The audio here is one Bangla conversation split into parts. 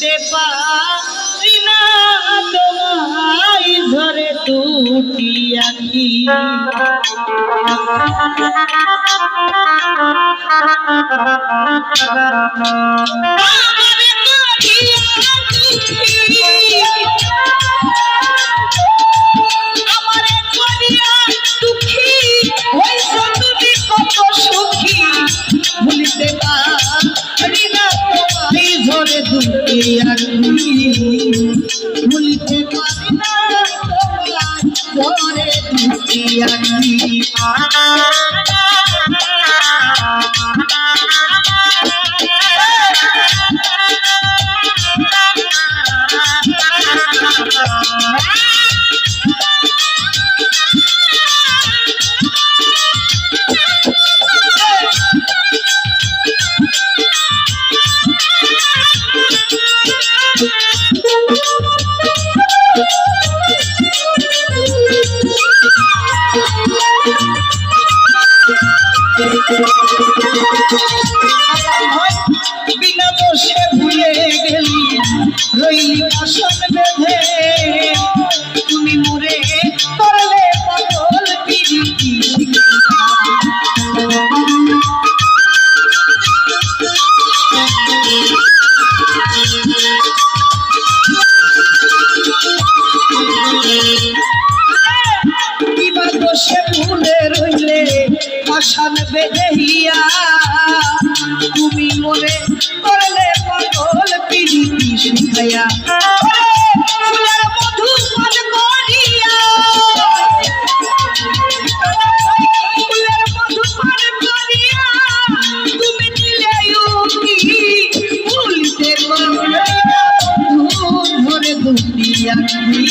ভুলিতে পারি না তোমায় ঝরে দুটি আখি ভুলিতে পারি না তোমায় ঝরে দুটি আখি ভুলিতে পারি না তোমায় ঝরে দুটি আখি বিনা দোষে ভুলে গেলি রইলি আসন বেঁধে তুমি মরে করলে পাগল পিরিতি বিনা দোষে ভুলে রইলে আসন বেঁধেইয়া তুমি মরে করলে পাগল পিরিতি শিখাইয়া ফুলের মধু পান করিয়া ফুলের মধু পান করিয়া তুমি দিলে ভুলিতে পারি না বন্ধু ধরে দুটি আখি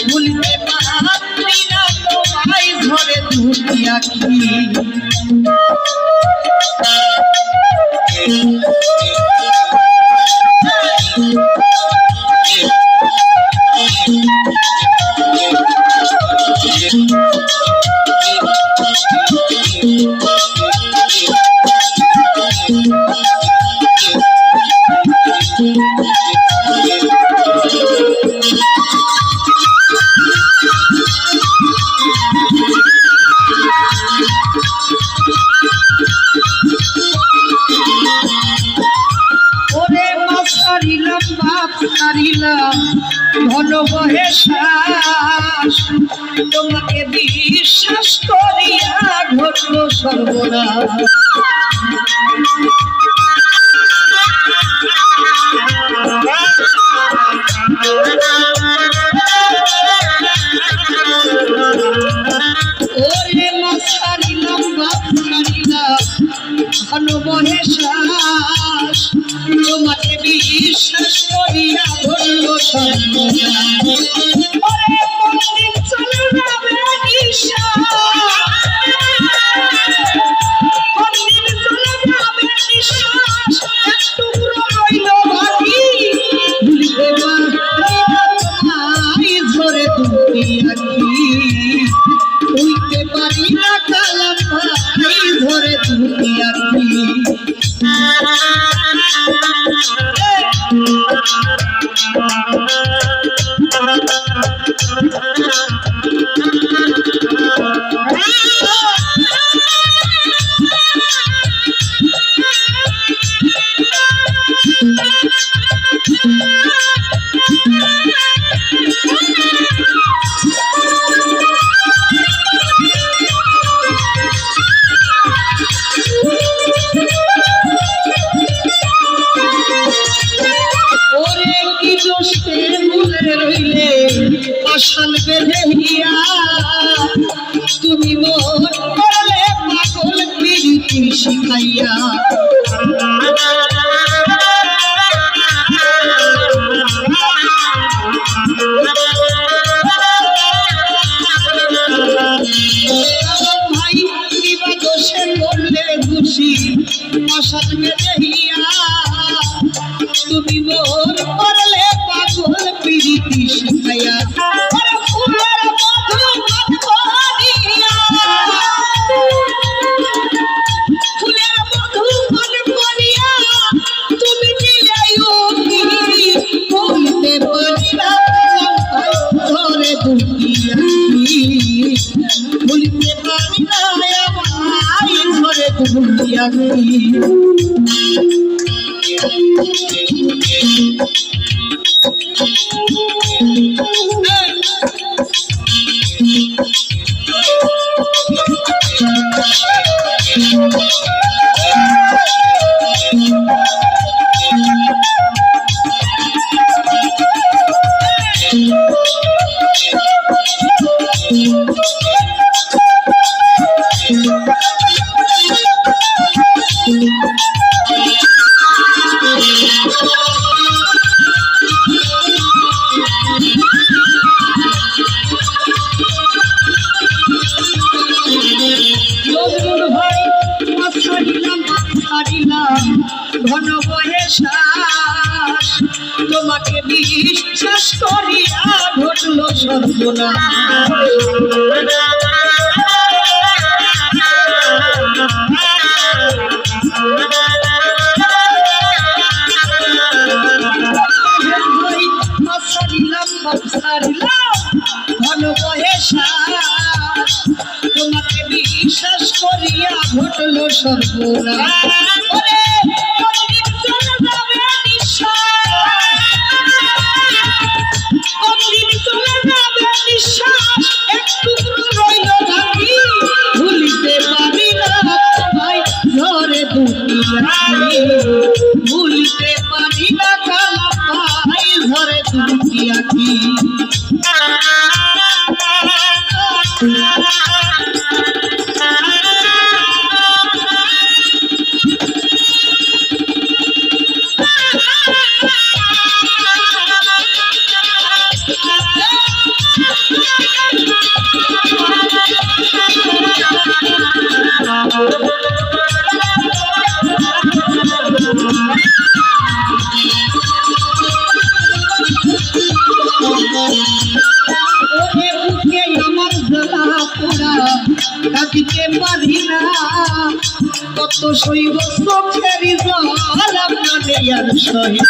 ভুলিতে পারি না তোমায় ধরে দুটি আখি ঘন বহে শ্বাস তোমাকে বিশ্বাস করিয়া ঘটল সর্বনাশ ওরে মাছারিলাম বাপ ছাড়িলাম ঘন বহে শ্বাস তোমাকে বিশ্বাস করিয়া ধরল সর্বনাশ ওরে কোনদিন চলে যাবে কোনদিন চলে যাবে নিঃশ্বাস একটু রইল বাকি ভুলিতে পারি না তোমায় ঝরে দুটি আখি ভুলতে পারি না কালাম ভাই ধরে দুটি আখি আসন বেঁধেইয়া তুমি মন করলে পাগল পিরিতি শিখাইয়া ভাই বিবাদ দোষে করলে খুশি আসন বেঁধেইয়া তুমি মন করলে পাগল পিরিতি শিখাইয়া ফুলের মধু দুটি আঁখি ভুলিতে পারি না আমায় ঘরে দুটি আঁখি ঘন বহে শ্বাস তোমাকে বিশ্বাস করিয়া ঘটল সর্বনাশ ঘন বহে শ্বাস তোমাকে বিশ্বাস করিয়া ঘটল সর্বনাশ ভুলিতে পারি না কালা পাই ঘরে দুটি আঁখি কাঁদিতে পারি না কত শৈব চোখের জল আপনাদের আর সহি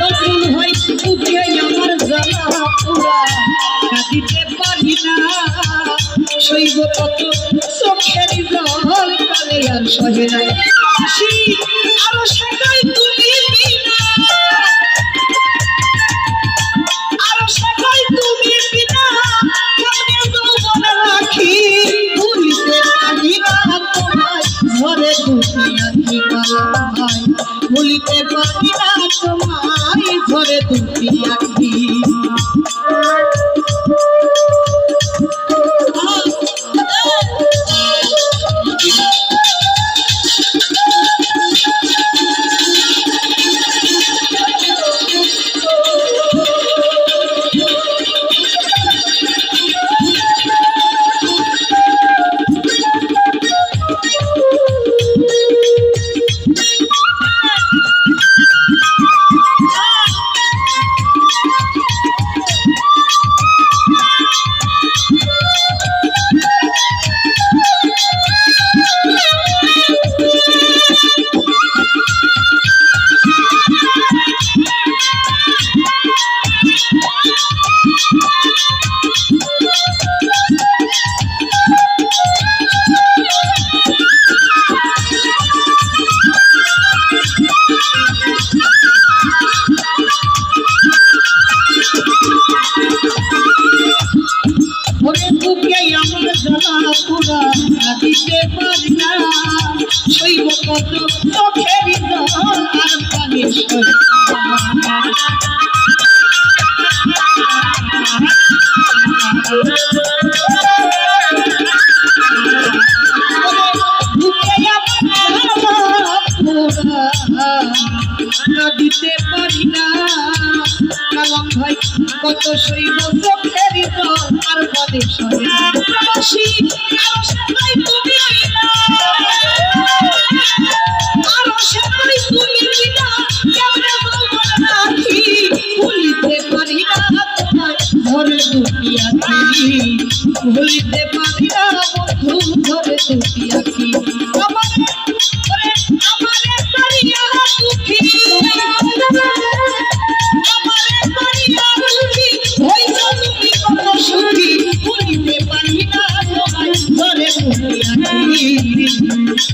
নতুন হই বুকে আমার জ্বালা পোড়া কাঁদিতে পারি না শৈব কত চোখের জল কালে আর সহে না আরো সেটাই তুমি বিনা আরো সেটাই তুমি বিনা কেমনে যৌবন রাখি ভুলিতে পারি না তোমায় ঘরে দুটি আঁখি পাই ভুলিতে পারি না তোমায় ঘরে দুটি আঁখি দিতে পারি না শৈব কত চোখের জল আর পানি দিতে পারি না কালাম ভাই কত শৈব চোখের জল আর পানি প্রবাসী ভুলিতে পারি না বন্ধু ঘরে দুটি আঁখি।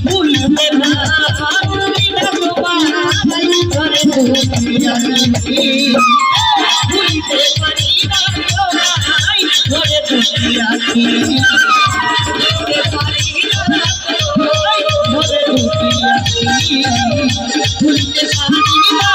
ভুলতে পারি না তোমায় ঘরে ঢুকি আছি ভুলতে পারি না তোমায় ঘরে ঢুকি আছি ভুলতে পারি না তোমায় ঘরে ঢুকি আছি ভুলতে পারি না